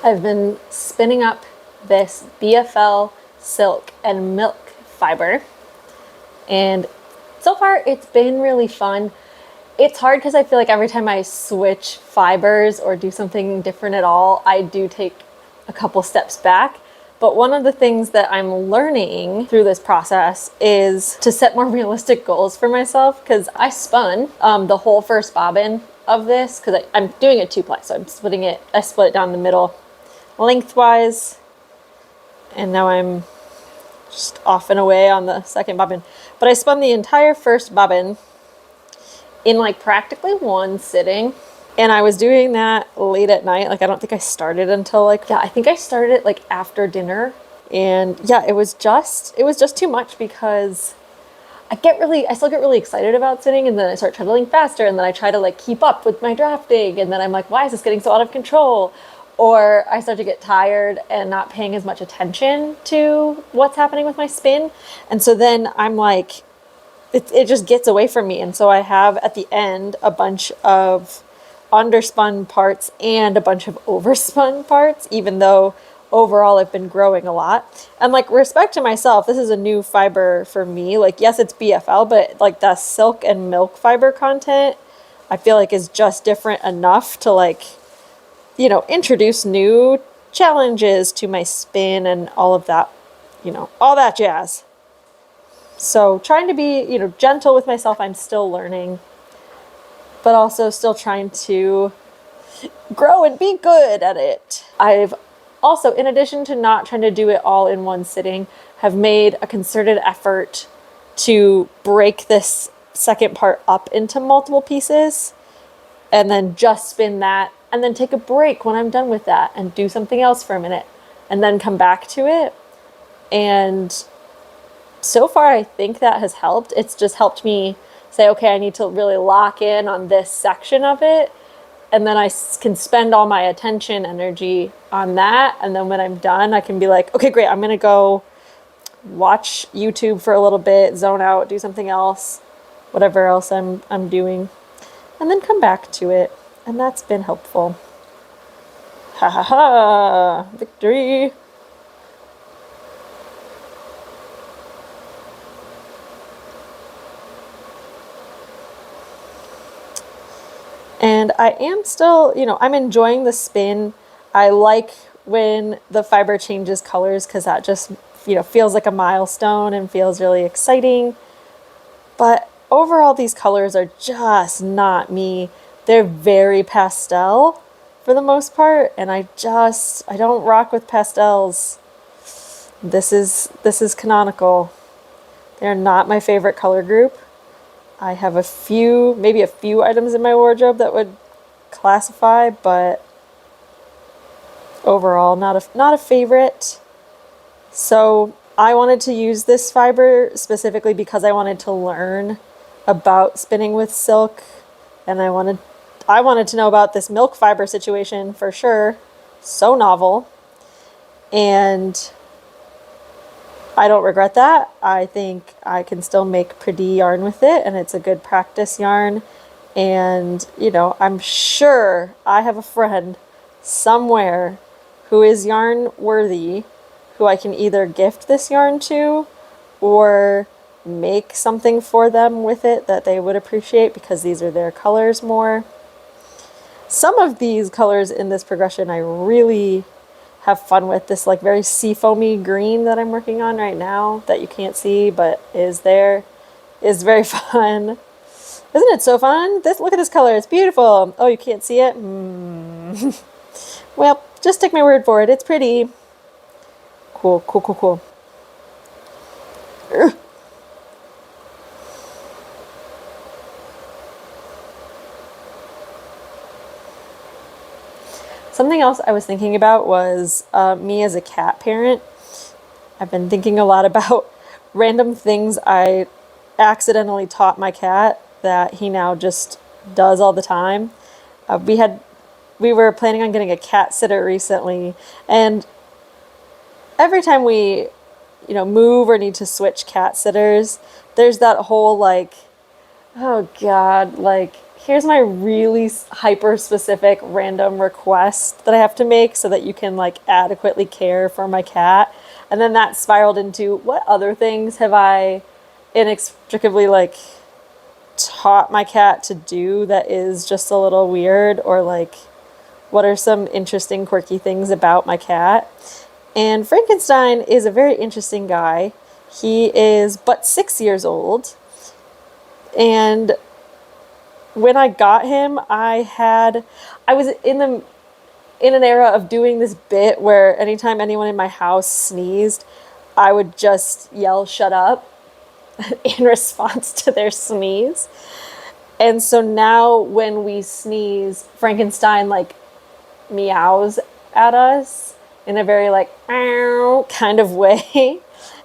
I've been spinning up this BFL silk and milk fiber, and so far it's been really fun. It's hard because I feel like every time I switch fibers or do something different at all, I do take a couple steps back. But one of the things that I'm learning through this process is to set more realistic goals for myself, because I spun the whole first bobbin of this, because I'm doing it 2-ply, so I split it down the middle lengthwise, and now I'm just off and away on the second bobbin. But I spun the entire first bobbin in like practically one sitting, and I was doing that late at night. Like, I don't think I started until I think I started it like after dinner. And yeah, it was just too much, because I still get really excited about sitting, and then I start treadling faster, and then I try to like keep up with my drafting, and then I'm like, why is this getting so out of control? Or I start to get tired and not paying as much attention to what's happening with my spin. And so then I'm like, it just gets away from me. And so I have at the end a bunch of underspun parts and a bunch of overspun parts, even though overall I've been growing a lot. And like, respect to myself, this is a new fiber for me. Like, yes, it's BFL, but like the silk and milk fiber content, I feel like is just different enough to like, introduce new challenges to my spin and all of that, all that jazz. So trying to be, gentle with myself. I'm still learning, but also still trying to grow and be good at it. I've also, in addition to not trying to do it all in one sitting, have made a concerted effort to break this second part up into multiple pieces, and then just spin that, and then take a break when I'm done with that and do something else for a minute, and then come back to it. And so far, I think that has helped. It's just helped me say, okay, I need to really lock in on this section of it. And then I can spend all my attention, energy on that. And then when I'm done, I can be like, okay, great, I'm going to go watch YouTube for a little bit, zone out, do something else, whatever else I'm doing, and then come back to it. And that's been helpful. Ha ha ha, victory. And I am still, I'm enjoying the spin. I like when the fiber changes colors, because that just, feels like a milestone and feels really exciting. But overall, these colors are just not me. They're very pastel for the most part, and I don't rock with pastels. This is canonical. They're not my favorite color group. I have maybe a few items in my wardrobe that would classify, but overall not a favorite. So I wanted to use this fiber specifically because I wanted to learn about spinning with silk, and I wanted to know about this milk fiber situation for sure. So novel. And I don't regret that. I think I can still make pretty yarn with it, and it's a good practice yarn. And, I'm sure I have a friend somewhere who is yarn worthy, who I can either gift this yarn to or make something for them with it that they would appreciate, because these are their colors more. Some of these colors in this progression I really have fun with. This like very seafoamy green that I'm working on right now, that you can't see but is there, is very fun. Isn't it so fun? Look at this color, it's beautiful. Oh, you can't see it? Well, just take my word for it, it's pretty. Cool, cool, cool, cool. Ugh. Something else I was thinking about was me as a cat parent. I've been thinking a lot about random things I accidentally taught my cat that he now just does all the time. We were planning on getting a cat sitter recently, and every time we, move or need to switch cat sitters, there's that whole like, oh God, like here's my really hyper specific random request that I have to make so that you can like adequately care for my cat. And then that spiraled into what other things have I inextricably like taught my cat to do that is just a little weird, or like what are some interesting quirky things about my cat. And Frankenstein is a very interesting guy. He is but 6 years old, and when I got him, I was in an era of doing this bit where anytime anyone in my house sneezed, I would just yell "shut up" in response to their sneeze. And so now when we sneeze, Frankenstein like meows at us in a very like "meow" kind of way.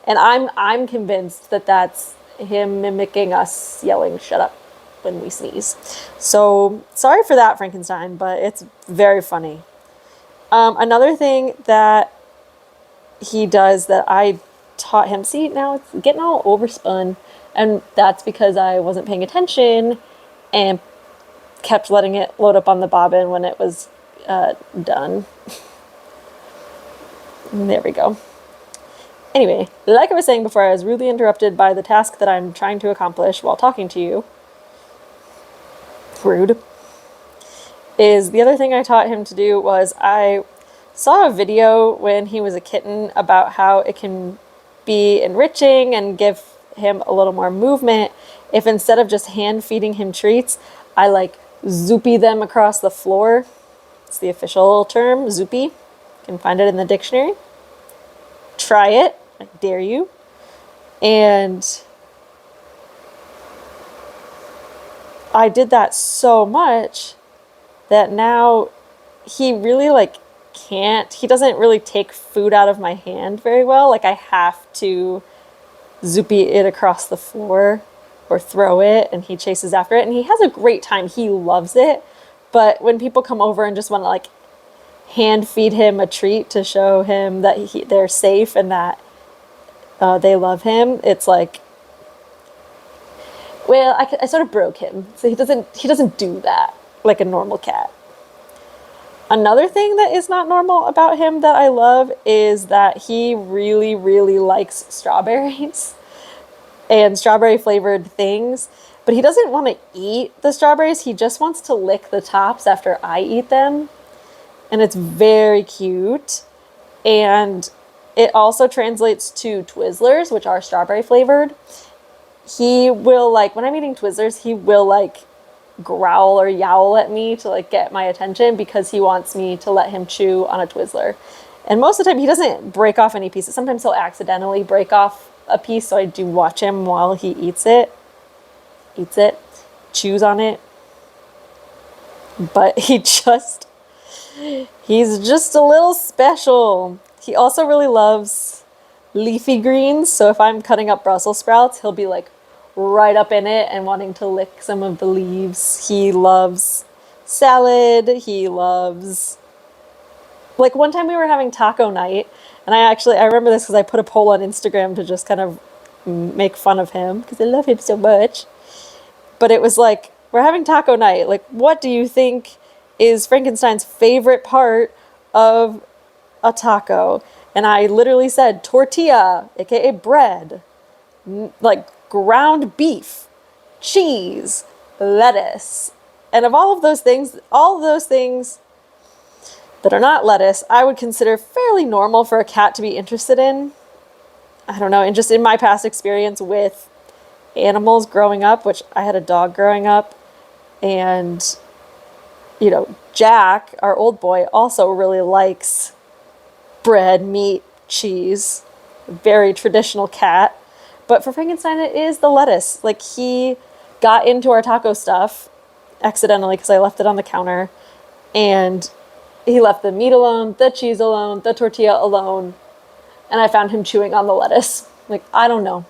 And I'm convinced that that's him mimicking us yelling "shut up" when we sneeze. So sorry for that, Frankenstein, but it's very funny. Another thing that he does that I taught him, see, now it's getting all overspun, and that's because I wasn't paying attention and kept letting it load up on the bobbin when it was done. There we go. Anyway, like I was saying before, I was rudely interrupted by the task that I'm trying to accomplish while talking to you. Rude. Is the other thing I taught him to do was I saw a video when he was a kitten about how it can be enriching and give him a little more movement if instead of just hand feeding him treats, I like zoopy them across the floor. It's the official term, zoopy. You can find it in the dictionary. Try it, I dare you. And I did that so much that now he really like he doesn't really take food out of my hand very well. Like I have to zoopy it across the floor or throw it, and he chases after it, and he has a great time. He loves it. But when people come over and just want to like hand feed him a treat to show him that they're safe and that they love him, it's like, well, I sort of broke him. So he doesn't do that like a normal cat. Another thing that is not normal about him that I love is that he really, really likes strawberries and strawberry flavored things, but he doesn't want to eat the strawberries. He just wants to lick the tops after I eat them. And it's very cute. And it also translates to Twizzlers, which are strawberry flavored. He will like, when I'm eating Twizzlers, he will like growl or yowl at me to like get my attention because he wants me to let him chew on a Twizzler. And most of the time he doesn't break off any pieces. Sometimes he'll accidentally break off a piece, so I do watch him while he eats it, chews on it. But he's just a little special. He also really loves leafy greens, so if I'm cutting up Brussels sprouts, he'll be like right up in it and wanting to lick some of the leaves. He loves salad. He loves, like one time we were having taco night, and I remember this because I put a poll on Instagram to just kind of make fun of him because I love him so much. But it was like, we're having taco night. Like, what do you think is Frankenstein's favorite part of a taco? And I literally said tortilla, aka bread, like ground beef, cheese, lettuce. And of all of those things that are not lettuce, I would consider fairly normal for a cat to be interested in. I don't know, and just in my past experience with animals growing up, which I had a dog growing up, and, you know, Jack, our old boy, also really likes bread, meat, cheese. Very traditional cat. But for Frankenstein, it is the lettuce. Like, he got into our taco stuff accidentally because I left it on the counter, and he left the meat alone, the cheese alone, the tortilla alone, and I found him chewing on the lettuce. Like, I don't know.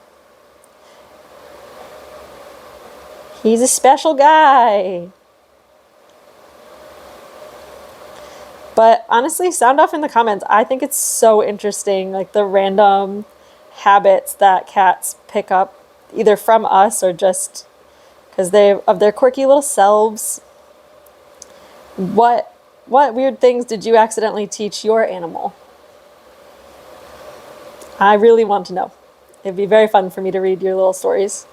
He's a special guy. But honestly, sound off in the comments. I think it's so interesting, like the random habits that cats pick up either from us or just because they of their quirky little selves. What weird things did you accidentally teach your animal? I really want to know. It'd be very fun for me to read your little stories.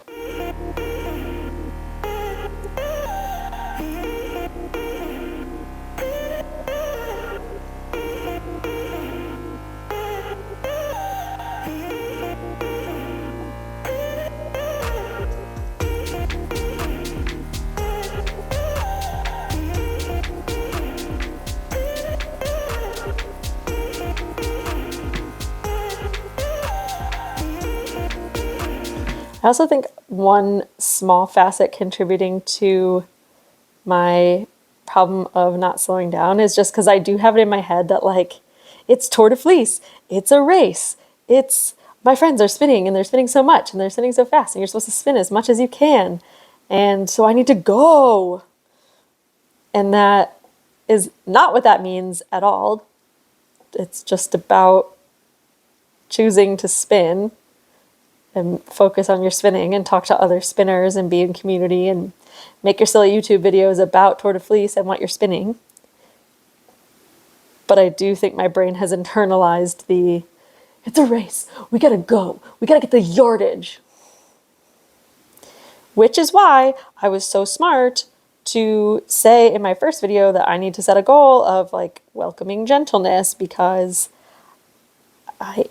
I also think one small facet contributing to my problem of not slowing down is just because I do have it in my head that, like, it's Tour de Fleece, it's a race, it's my friends are spinning and they're spinning so much and they're spinning so fast and you're supposed to spin as much as you can. And so I need to go. And that is not what that means at all. It's just about choosing to spin and focus on your spinning and talk to other spinners and be in community and make your silly YouTube videos about Tour de Fleece and what you're spinning. But I do think my brain has internalized the, it's a race, we gotta go, we gotta get the yardage. Which is why I was so smart to say in my first video that I need to set a goal of, like, welcoming gentleness, because I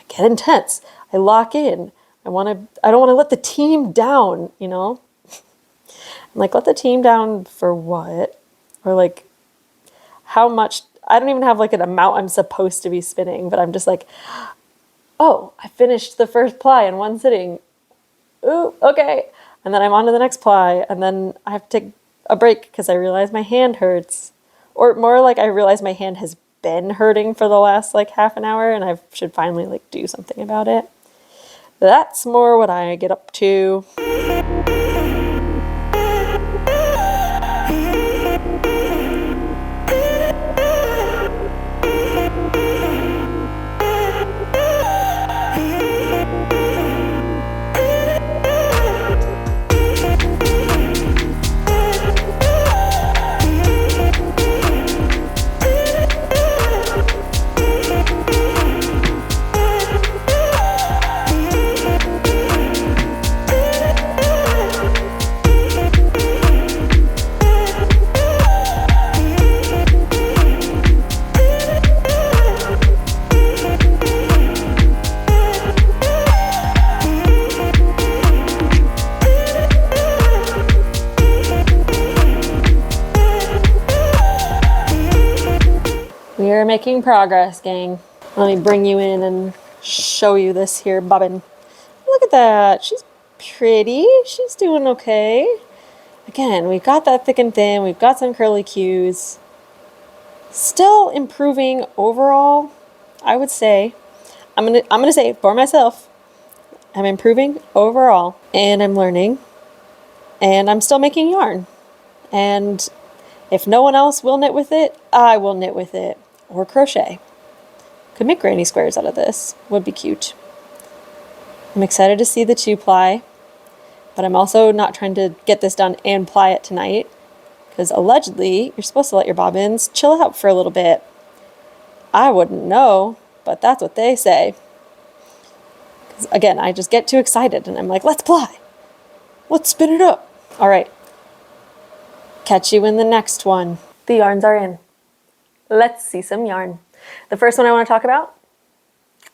get intense. I lock in. I don't want to let the team down, you know? I'm like, let the team down for what? Or, like, how much? I don't even have, like, an amount I'm supposed to be spinning, but I'm just like, oh, I finished the first ply in one sitting. Ooh, okay. And then I'm on to the next ply, and then I have to take a break because I realize my hand hurts. Or more like I realize my hand has been hurting for the last, like, half an hour and I should finally, like, do something about it. That's more what I get up to. We are making progress, gang. Let me bring you in and show you this here bobbin. Look at that. She's pretty. She's doing okay. Again, we've got that thick and thin. We've got some curly cues. Still improving overall, I would say. I'm gonna say it for myself. I'm improving overall, and I'm learning, and I'm still making yarn. And if no one else will knit with it, I will knit with it. Or crochet. Could make granny squares out of this. Would be cute. I'm excited to see the 2-ply, but I'm also not trying to get this done and ply it tonight, because allegedly you're supposed to let your bobbins chill out for a little bit. I wouldn't know, but that's what they say. Because again, I just get too excited and I'm like, let's ply. Let's spin it up. All right. Catch you in the next one. The yarns are in. Let's see some yarn. The first one I want to talk about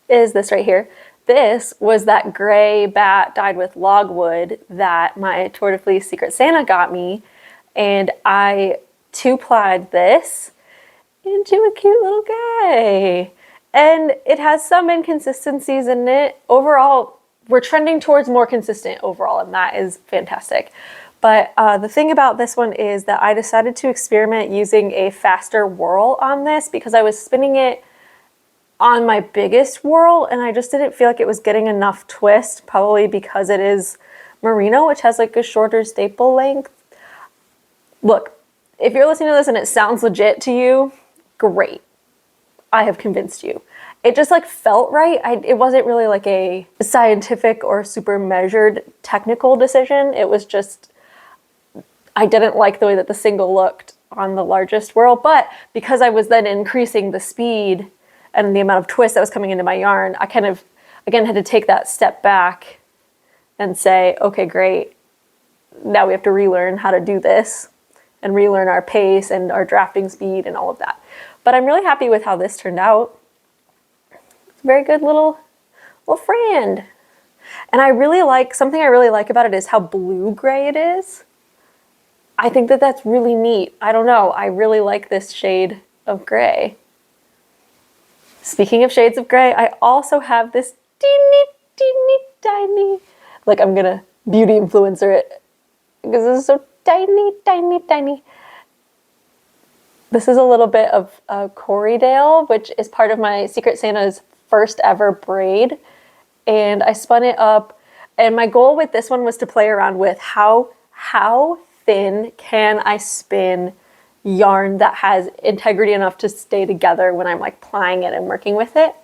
is this right here. This was that gray bat dyed with logwood that my Tour de Fleece Secret Santa got me, and I 2-plied this into a cute little guy. And it has some inconsistencies in it. Overall, we're trending towards more consistent overall, and that is fantastic. But the thing about this one is that I decided to experiment using a faster whirl on this because I was spinning it on my biggest whirl and I just didn't feel like it was getting enough twist, probably because it is merino, which has, like, a shorter staple length. Look, if you're listening to this and it sounds legit to you, great. I have convinced you. It just like felt right. It wasn't really like a scientific or super measured technical decision. It was just, I didn't like the way that the single looked on the largest whirl, but because I was then increasing the speed and the amount of twist that was coming into my yarn, I kind of, again, had to take that step back and say, okay, great. Now we have to relearn how to do this and relearn our pace and our drafting speed and all of that. But I'm really happy with how this turned out. It's a very good little friend. And I really like, something I really like about it is how blue-gray it is. I think that that's really neat. I don't know, I really like this shade of gray. Speaking of shades of gray, I also have this teeny tiny, like I'm gonna beauty influencer it because this is so tiny. This is a little bit of Corriedale, which is part of my Secret Santa's first ever braid. And I spun it up, and my goal with this one was to play around with how thin can I spin yarn that has integrity enough to stay together when I'm like plying it and working with it.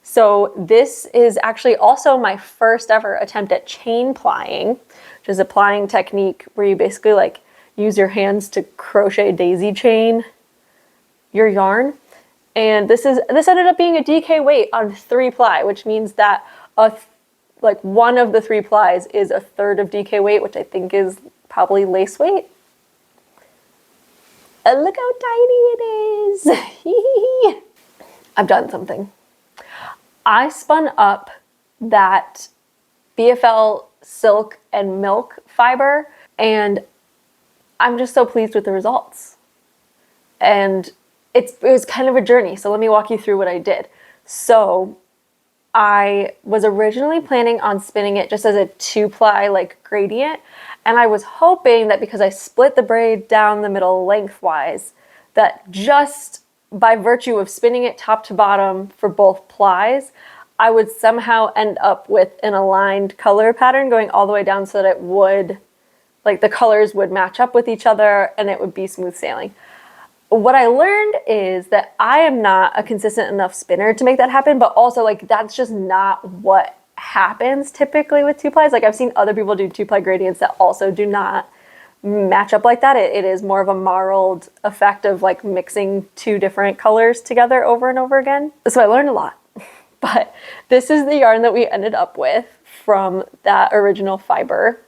So this is actually also my first ever attempt at chain plying, which is a plying technique where you basically like use your hands to crochet daisy chain your yarn. And this ended up being a DK weight on 3 ply, which means that like one of the 3 plies is a third of DK weight, which I think is probably lace weight. Look how tiny it is. I've done something. I spun up that BFL silk and milk fiber, and I'm just so pleased with the results. And it was kind of a journey, so let me walk you through what I did. So I was originally planning on spinning it just as a 2-ply like gradient, and I was hoping that because I split the braid down the middle lengthwise, that just by virtue of spinning it top to bottom for both plies, I would somehow end up with an aligned color pattern going all the way down so that it would, like the colors would match up with each other and it would be smooth sailing. What I learned is that I am not a consistent enough spinner to make that happen, but also like that's just not what happens typically with 2-plies. Like I've seen other people do 2-ply gradients that also do not match up like that. It is more of a marled effect of like mixing 2 different colors together over and over again. So I learned a lot, but this is the yarn that we ended up with from that original fiber.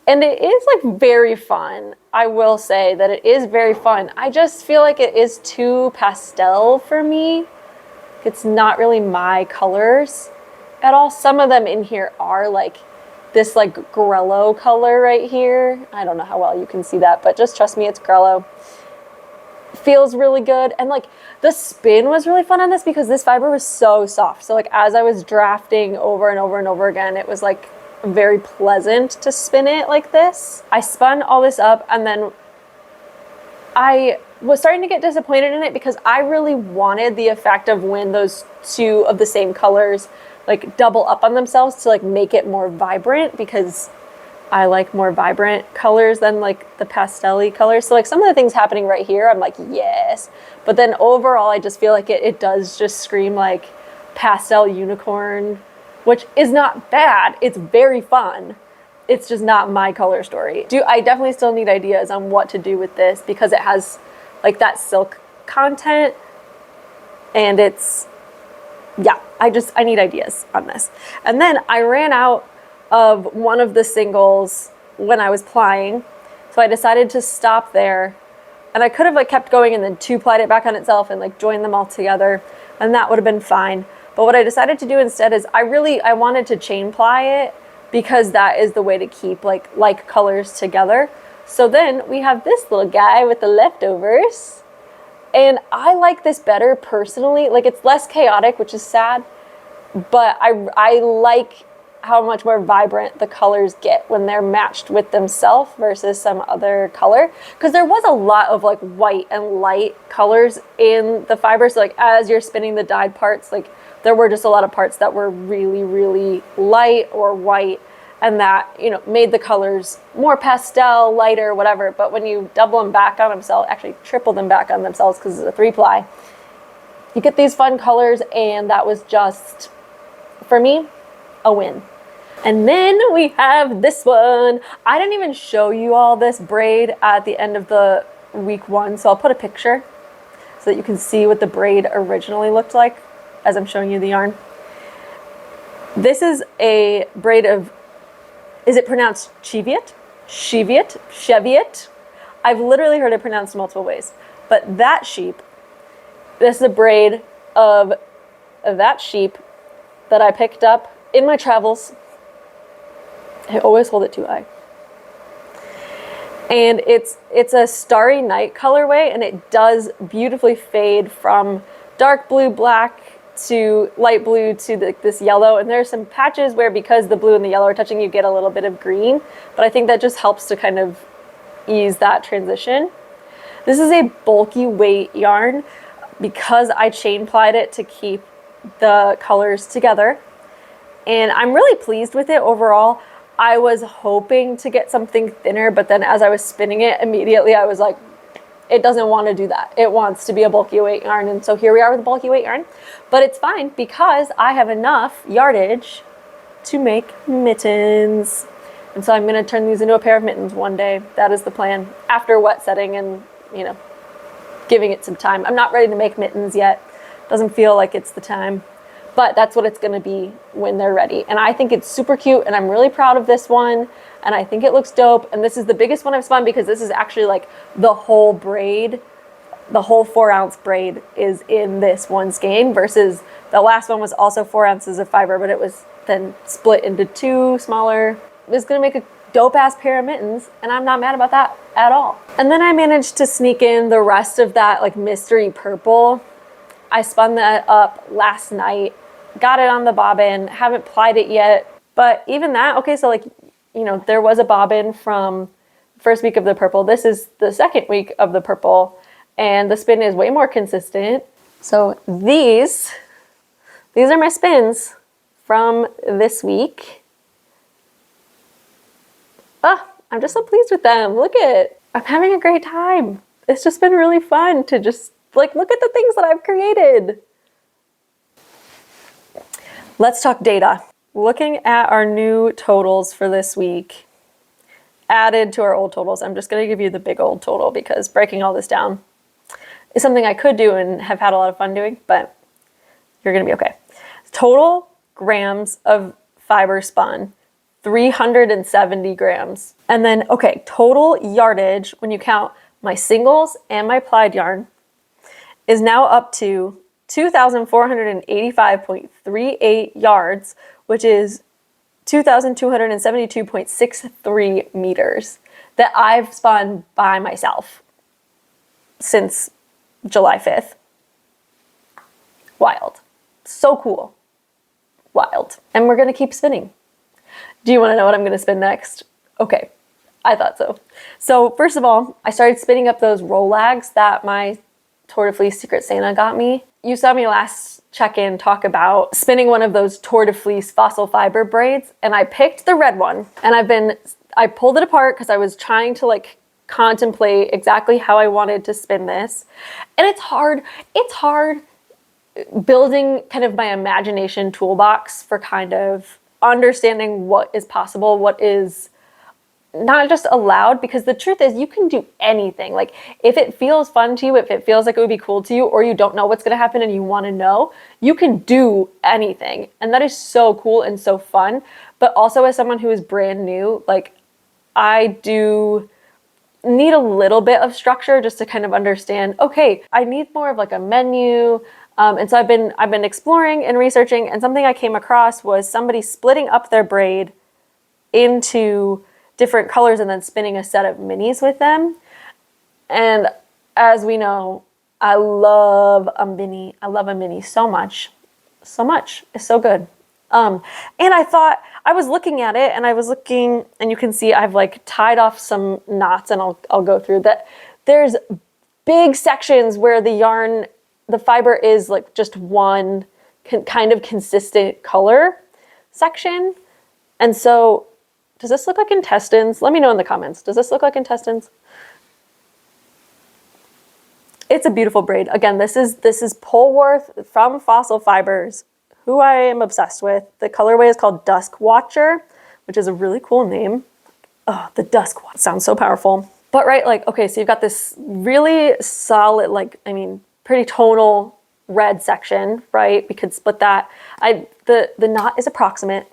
And it is like very fun. I will say that it is very fun. I just feel like it is too pastel for me. It's not really my colors at all. Some of them in here are like this like grello color right here. I don't know how well you can see that, but just trust me, it's grello. Feels really good. And like the spin was really fun on this because this fiber was so soft. So like as I was drafting over and over and over again, it was like very pleasant to spin it like this. I spun all this up and then I was starting to get disappointed in it because I really wanted the effect of when those 2 of the same colors like double up on themselves to like make it more vibrant, because I like more vibrant colors than like the pastel-y colors. So like some of the things happening right here, I'm like, yes. But then overall, I just feel like it does just scream like pastel unicorn, which is not bad. It's very fun. It's just not my color story. I definitely still need ideas on what to do with this because it has like that silk content and it's, yeah, I need ideas on this. And then I ran out of one of the singles when I was plying. So I decided to stop there, and I could have like kept going and then 2-plied it back on itself and like joined them all together, and that would have been fine. But what I decided to do instead is I wanted to chain ply it because that is the way to keep like colors together. So then we have this little guy with the leftovers. And I like this better personally. Like it's less chaotic, which is sad, but I like how much more vibrant the colors get when they're matched with themselves versus some other color. Because there was a lot of like white and light colors in the fiber. So like as you're spinning the dyed parts, like there were just a lot of parts that were really, really light or white, and that, you know, made the colors more pastel, lighter, whatever. But when you double them back on themselves, actually triple them back on themselves because it's a 3-ply, you get these fun colors, and that was just, for me, a win. And then we have this one. I didn't even show you all this braid at the end of the week 1, so I'll put a picture so that you can see what the braid originally looked like as I'm showing you the yarn. This is a braid of, is it pronounced cheviot? Cheviot? Cheviot? I've literally heard it pronounced multiple ways. But that sheep, this is a braid of that sheep that I picked up in my travels. I always hold it too high. And it's a starry night colorway, and it does beautifully fade from dark blue, black to light blue to this yellow. And there's some patches where, because the blue and the yellow are touching, you get a little bit of green, but I think that just helps to kind of ease that transition. This is a bulky weight yarn because I chain plied it to keep the colors together, and I'm really pleased with it overall. I was hoping to get something thinner, but then as I was spinning it, immediately I was like, it doesn't want to do that. It wants to be a bulky weight yarn. And so here we are with a bulky weight yarn, but it's fine because I have enough yardage to make mittens. And so I'm going to turn these into a pair of mittens one day. That is the plan, after wet setting and, you know, giving it some time. I'm not ready to make mittens yet. Doesn't feel like it's the time, but that's what it's going to be when they're ready. And I think it's super cute, and I'm really proud of this one, and I think it looks dope. And this is the biggest one I've spun because this is actually like the whole braid, the whole 4-ounce braid is in this one skein, versus the last one was also 4 ounces of fiber, but it was then split into 2 smaller. It's going to make a dope ass pair of mittens, and I'm not mad about that at all. And then I managed to sneak in the rest of that like mystery purple. I spun that up last night, got it on the bobbin, haven't plied it yet, but even that, okay, so like, you know, there was a bobbin from the first week of the purple. This is the second week of the purple, and the spin is way more consistent. So these are my spins from this week. Oh, I'm just so pleased with them. Look at, I'm having a great time. It's just been really fun to just like look at the things that I've created. Let's talk data. Looking at our new totals for this week, added to our old totals. I'm just going to give you the big old total because breaking all this down is something I could do and have had a lot of fun doing, but you're going to be okay. Total grams of fiber spun, 370 grams. And then, okay, total yardage, when you count my singles and my plied yarn, is now up to 2,485.38 yards, which is 2,272.63 meters that I've spun by myself since July 5th. Wild. So cool. Wild. And we're gonna keep spinning. Do you wanna know what I'm gonna spin next? Okay, I thought so. So first of all, I started spinning up those Rolags that my Tour de Fleece Secret Santa got me. You saw me last check-in talk about spinning one of those Tour de Fleece fossil fiber braids, and I picked the red one, and I pulled it apart because I was trying to like contemplate exactly how I wanted to spin this. And it's hard building kind of my imagination toolbox for kind of understanding what is possible, what is not just allowed, because the truth is you can do anything. Like if it feels fun to you, if it feels like it would be cool to you, or you don't know what's going to happen and you want to know, you can do anything. And that is so cool and so fun. But also, as someone who is brand new, like I do need a little bit of structure just to kind of understand, okay, I need more of like a menu. And so I've been exploring and researching, and something I came across was somebody splitting up their braid into different colors and then spinning a set of minis with them. And as we know, I love a mini. I love a mini so much. So much. It's so good. And I thought, I was looking at it and and you can see I've like tied off some knots, and I'll go through that. There's big sections where the fiber is like just one kind of consistent color section. And so, does this look like intestines? Let me know in the comments. Does this look like intestines? It's a beautiful braid. Again, this is Polwarth from Fossil Fibers, who I am obsessed with. The colorway is called Dusk Watcher, which is a really cool name. Oh, the Dusk Watcher sounds so powerful. But right, like, okay, so you've got this really solid, like, I mean, pretty tonal red section, right? We could split that. The knot is approximate,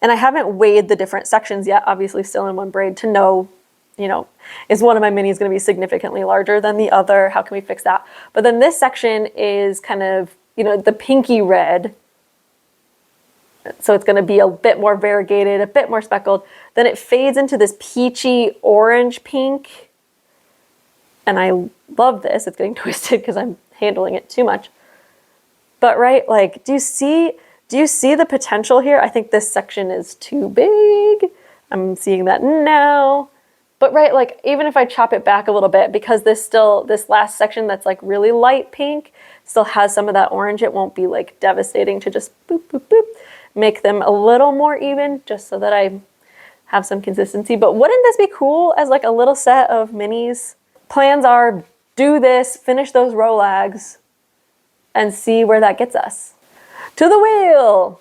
and I haven't weighed the different sections yet, obviously still in one braid, to know, you know, is one of my minis going to be significantly larger than the other? How can we fix that? But then this section is kind of, you know, the pinky red. So it's going to be a bit more variegated, a bit more speckled. Then it fades into this peachy orange pink. And I love this. It's getting twisted because I'm handling it too much. But right, like, do you see the potential here? I think this section is too big. I'm seeing that now. But right, like, even if I chop it back a little bit, because this last section that's like really light pink still has some of that orange, it won't be like devastating to just boop, boop, boop. Make them a little more even just so that I have some consistency. But wouldn't this be cool as like a little set of minis? Plans are do this, finish those rolags, and see where that gets us. To the wheel!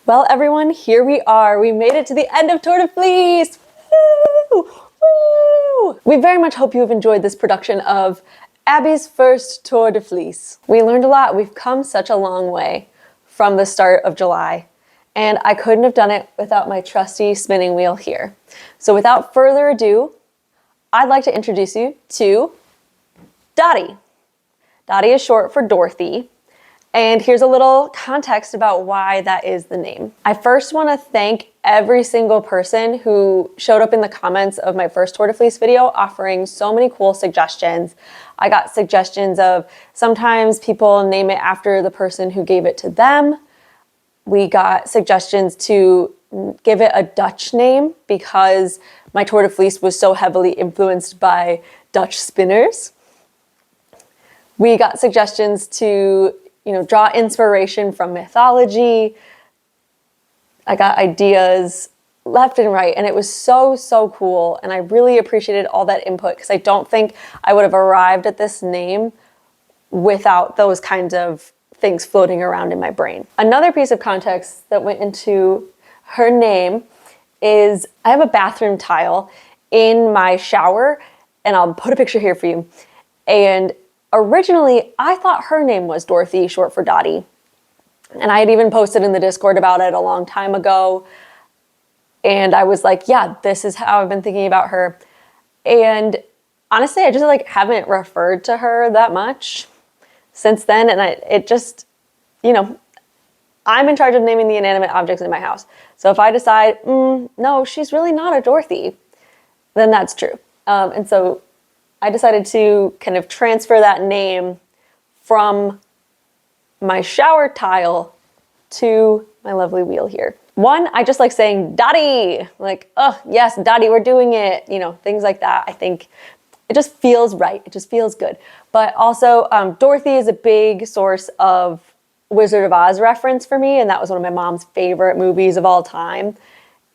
Well, everyone, here we are. We made it to the end of Tour de Fleece. Woo! Woo! We very much hope you have enjoyed this production of Abby's first Tour de Fleece. We learned a lot. We've come such a long way from the start of July, and I couldn't have done it without my trusty spinning wheel here. So without further ado, I'd like to introduce you to Dottie. Dottie is short for Dorothy. And here's a little context about why that is the name. I first want to thank every single person who showed up in the comments of my first Tour de Fleece video offering so many cool suggestions. I got suggestions of sometimes people name it after the person who gave it to them. We got suggestions to give it a Dutch name because my Tour de Fleece was so heavily influenced by Dutch spinners. We got suggestions to draw inspiration from mythology. I got ideas left and right, and it was so, so cool. And I really appreciated all that input because I don't think I would have arrived at this name without those kinds of things floating around in my brain. Another piece of context that went into her name is I have a bathroom tile in my shower, and I'll put a picture here for you. And originally, I thought her name was Dorothy, short for Dottie. And I had even posted in the Discord about it a long time ago. And I was like, yeah, this is how I've been thinking about her. And honestly, I just haven't referred to her that much since then. And it just, I'm in charge of naming the inanimate objects in my house. So if I decide, no, she's really not a Dorothy, then that's true. And so I decided to kind of transfer that name from my shower tile to my lovely wheel here. One, I just like saying Dottie, like, oh yes, Dottie, we're doing it, things like that. I think it just feels right. It just feels good. But also Dorothy is a big source of Wizard of Oz reference for me, and that was one of my mom's favorite movies of all time.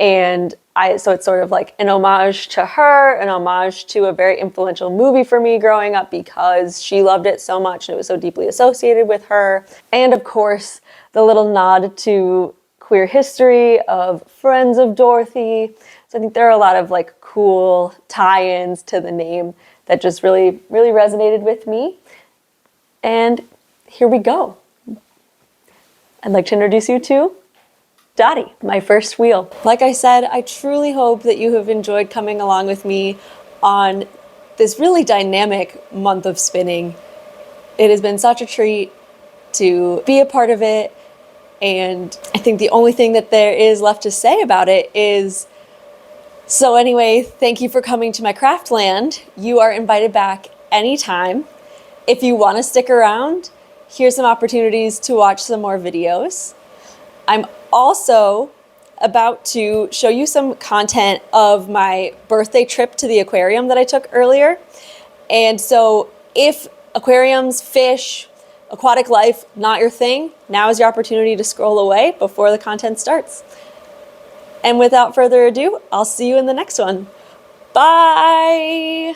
And so it's sort of like an homage to her, an homage to a very influential movie for me growing up because she loved it so much and it was so deeply associated with her. And of course, the little nod to queer history of Friends of Dorothy. So I think there are a lot of cool tie-ins to the name that just really, really resonated with me. And here we go. I'd like to introduce you to Dottie, my first wheel. Like I said, I truly hope that you have enjoyed coming along with me on this really dynamic month of spinning. It has been such a treat to be a part of it, and I think the only thing that there is left to say about it is, so anyway, thank you for coming to my craft land. You are invited back anytime. If you want to stick around, here's some opportunities to watch some more videos. I'm also about to show you some content of my birthday trip to the aquarium that I took earlier. And so if aquariums, fish, aquatic life, not your thing, now is your opportunity to scroll away before the content starts. And without further ado, I'll see you in the next one. Bye!